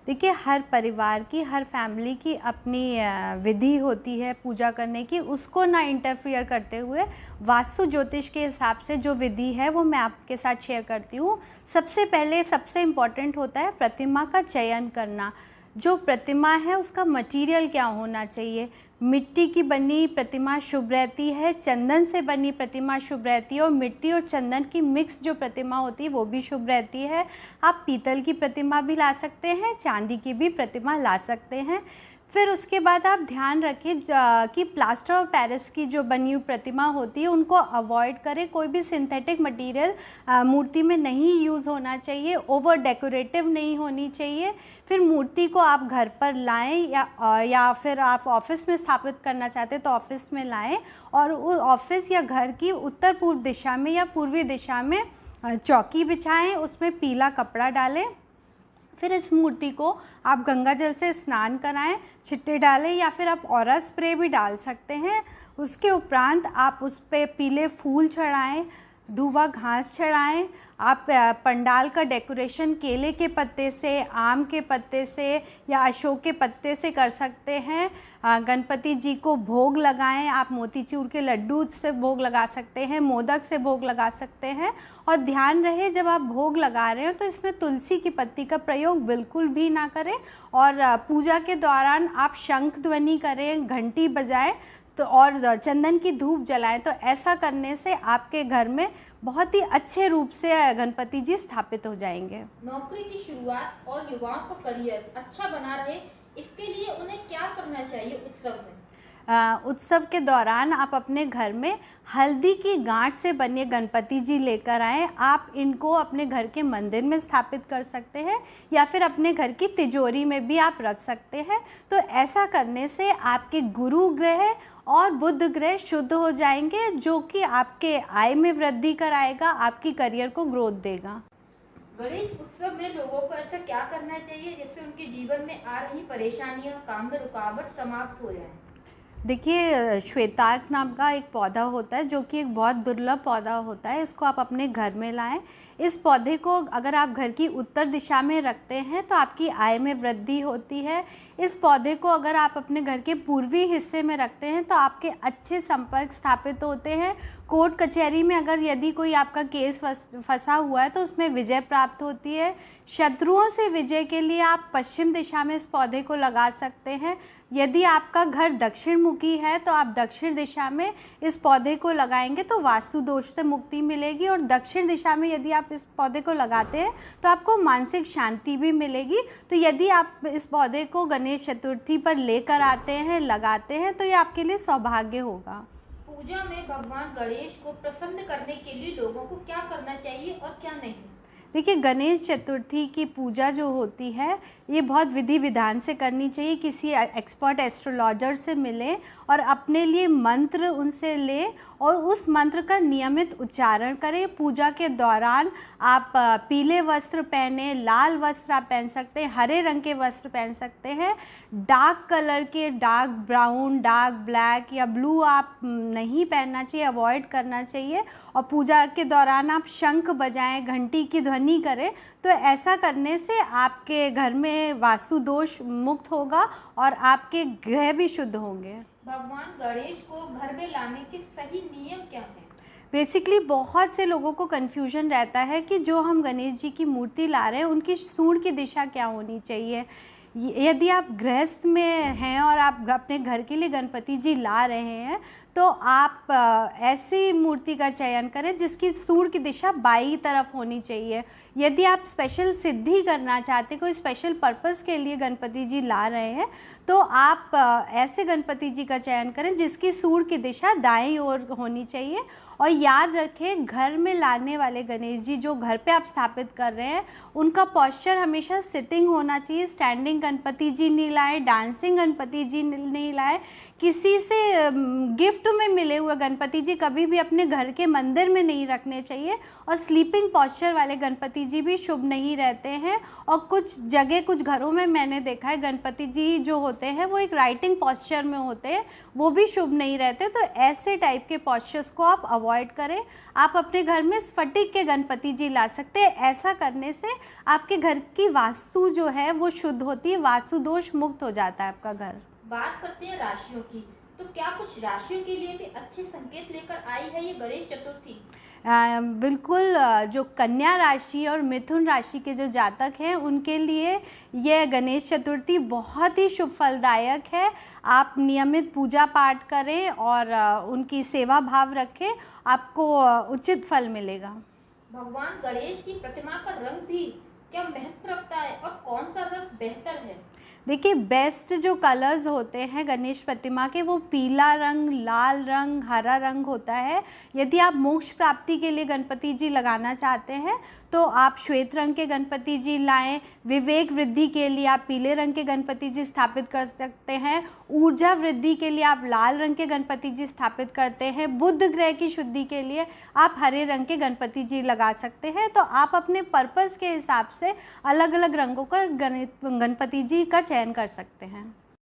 देखिए, हर परिवार की, हर फैमिली की अपनी विधि होती है पूजा करने की, उसको ना इंटरफियर करते हुए वास्तु ज्योतिष के हिसाब से जो विधि है वो मैं आपके साथ शेयर करती हूँ। सबसे पहले सबसे इम्पॉर्टेंट होता है प्रतिमा का चयन करना। जो प्रतिमा है उसका मटेरियल क्या होना चाहिए। मिट्टी की बनी प्रतिमा शुभ रहती है, चंदन से बनी प्रतिमा शुभ रहती है और मिट्टी और चंदन की मिक्स जो प्रतिमा होती है वो भी शुभ रहती है। आप पीतल की प्रतिमा भी ला सकते हैं, चांदी की भी प्रतिमा ला सकते हैं। फिर उसके बाद आप ध्यान रखिए कि प्लास्टर ऑफ पेरिस की जो बनी हुई प्रतिमा होती है उनको अवॉइड करें। कोई भी सिंथेटिक मटेरियल मूर्ति में नहीं यूज़ होना चाहिए, ओवर डेकोरेटिव नहीं होनी चाहिए। फिर मूर्ति को आप घर पर लाएं या फिर आप ऑफिस में स्थापित करना चाहते हैं तो ऑफिस में लाएं और उस ऑफिस या घर की उत्तर पूर्व दिशा में या पूर्वी दिशा में चौकी बिछाएं, उसमें पीला कपड़ा डालें। फिर इस मूर्ति को आप गंगा जल से स्नान कराएं, छिट्टे डालें या फिर आप ऑरा स्प्रे भी डाल सकते हैं। उसके उपरांत आप उस पे पीले फूल चढ़ाएं, धुआं घास चढ़ाएं। आप पंडाल का डेकोरेशन केले के पत्ते से, आम के पत्ते से या अशोक के पत्ते से कर सकते हैं। गणपति जी को भोग लगाएं। आप मोतीचूर के लड्डू से भोग लगा सकते हैं, मोदक से भोग लगा सकते हैं। और ध्यान रहे जब आप भोग लगा रहे हो तो इसमें तुलसी की पत्ती का प्रयोग बिल्कुल भी ना करें। और पूजा के दौरान आप शंख ध्वनि करें, घंटी बजाएं तो और चंदन की धूप जलाएं। तो ऐसा करने से आपके घर में बहुत ही अच्छे रूप से गणपति जी स्थापित हो जाएंगे। नौकरी की शुरुआत और युवाओं का करियर अच्छा बना रहे, इसके लिए उन्हें क्या करना चाहिए उत्सव में? उत्सव के दौरान आप अपने घर में हल्दी की गांठ से बने गणपति जी लेकर आएँ। आप इनको अपने घर के मंदिर में स्थापित कर सकते हैं या फिर अपने घर की तिजोरी में भी आप रख सकते हैं। तो ऐसा करने से आपके गुरु ग्रह और बुध ग्रह शुद्ध हो जाएंगे, जो कि आपके आय में वृद्धि कराएगा, आपकी करियर को ग्रोथ देगा। गणेश उत्सव में लोगों को ऐसा क्या करना चाहिए जिससे उनके जीवन में आ रही परेशानियां, काम में रुकावट समाप्त हो जाए? देखिए, श्वेतार्क नाम का एक पौधा होता है जो कि एक बहुत दुर्लभ पौधा होता है। इसको आप अपने घर में लाएं। इस पौधे को अगर आप घर की उत्तर दिशा में रखते हैं तो आपकी आय में वृद्धि होती है। इस पौधे को अगर आप अपने घर के पूर्वी हिस्से में रखते हैं तो आपके अच्छे संपर्क स्थापित होते हैं। कोर्ट कचहरी में अगर यदि कोई आपका केस फंसा हुआ है तो उसमें विजय प्राप्त होती है। शत्रुओं से विजय के लिए आप पश्चिम दिशा में इस पौधे को लगा सकते हैं। यदि आपका घर दक्षिण मुखी है तो आप दक्षिण दिशा में इस पौधे को लगाएंगे तो वास्तु दोष से मुक्ति मिलेगी। और दक्षिण दिशा में यदि आप इस पौधे को लगाते हैं तो आपको मानसिक शांति भी मिलेगी। तो यदि आप इस पौधे को गणेश चतुर्थी पर लेकर आते हैं, लगाते हैं, तो ये आपके लिए सौभाग्य होगा। पूजा में भगवान गणेश को प्रसन्न करने के लिए लोगों को क्या करना चाहिए और क्या नहीं? देखिए, गणेश चतुर्थी की पूजा जो होती है ये बहुत विधि विधान से करनी चाहिए। किसी एक्सपर्ट एस्ट्रोलॉजर से मिलें और अपने लिए मंत्र उनसे लें और उस मंत्र का नियमित उच्चारण करें। पूजा के दौरान आप पीले वस्त्र पहने, लाल वस्त्र आप पहन सकते हैं, हरे रंग के वस्त्र पहन सकते हैं। डार्क कलर के, डार्क ब्राउन, डार्क ब्लैक या ब्लू आप नहीं पहनना चाहिए, अवॉइड करना चाहिए। और पूजा के दौरान आप शंख बजाएं, घंटी की ध्वनि करें। तो ऐसा करने से आपके घर में वास्तु दोष मुक्त होगा और आपके ग्रह भी शुद्ध होंगे। भगवान गणेश को घर में लाने के सही नियम क्या हैं? बेसिकली बहुत से लोगों को कन्फ्यूजन रहता है कि जो हम गणेश जी की मूर्ति ला रहे हैं उनकी सूंड की दिशा क्या होनी चाहिए। यदि आप गृहस्थ में हैं और आप अपने घर के लिए गणपति जी ला रहे हैं तो आप ऐसी मूर्ति का चयन करें जिसकी सूंड की दिशा बाईं तरफ होनी चाहिए। यदि आप स्पेशल सिद्धि करना चाहते हैं, कोई स्पेशल पर्पस के लिए गणपति जी ला रहे हैं, तो आप ऐसे गणपति जी का चयन करें जिसकी सूंड की दिशा दाईं ओर होनी चाहिए। और याद रखें, घर में लाने वाले गणेश जी जो घर पे आप स्थापित कर रहे हैं उनका पॉस्चर हमेशा सिटिंग होना चाहिए। स्टैंडिंग गणपति जी नहीं लाएं, डांसिंग गणपति जी नहीं लाएं। किसी से गिफ्ट गिफ्ट में मिले हुए गणपति जी कभी भी अपने घर के मंदिर में नहीं रखने चाहिए। और स्लीपिंग पॉस्चर वाले गणपति जी भी शुभ नहीं रहते हैं। और कुछ जगह कुछ घरों में मैंने देखा है गणपति जी जो होते हैं वो एक राइटिंग पॉस्चर में होते हैं, वो भी शुभ नहीं रहते। तो ऐसे टाइप के पॉस्चर्स को आप अवॉइड करें। आप अपने घर में स्फटिक के गणपति जी ला सकते हैं। ऐसा करने से आपके घर की वास्तु जो है वो शुद्ध होती है, वास्तु दोष मुक्त हो जाता है आपका घर। बात करते हैं राशियों की, तो क्या कुछ राशियों के लिए भी अच्छे संकेत लेकर आई है ये गणेश चतुर्थी? बिल्कुल। जो कन्या राशि और मिथुन राशि के जो जातक हैं उनके लिए ये गणेश चतुर्थी बहुत ही शुभ फलदायक है। आप नियमित पूजा पाठ करें और उनकी सेवा भाव रखें, आपको उचित फल मिलेगा। भगवान गणेश की प्रतिमा का रंग भी क्या महत्व रखता है और कौन सा रंग बेहतर है? देखिए, बेस्ट जो कलर्स होते हैं गणेश प्रतिमा के वो पीला रंग, लाल रंग, हरा रंग होता है। यदि आप मोक्ष प्राप्ति के लिए गणपति जी लगाना चाहते हैं तो आप श्वेत रंग के गणपति जी लाएं। विवेक वृद्धि के लिए आप पीले रंग के गणपति जी स्थापित कर सकते हैं। ऊर्जा वृद्धि के लिए आप लाल रंग के गणपति जी स्थापित करते हैं। बुध ग्रह की शुद्धि के लिए आप हरे रंग के गणपति जी लगा सकते हैं। तो आप अपने पर्पस के हिसाब से अलग अलग रंगों का गणपति जी का चयन कर सकते हैं।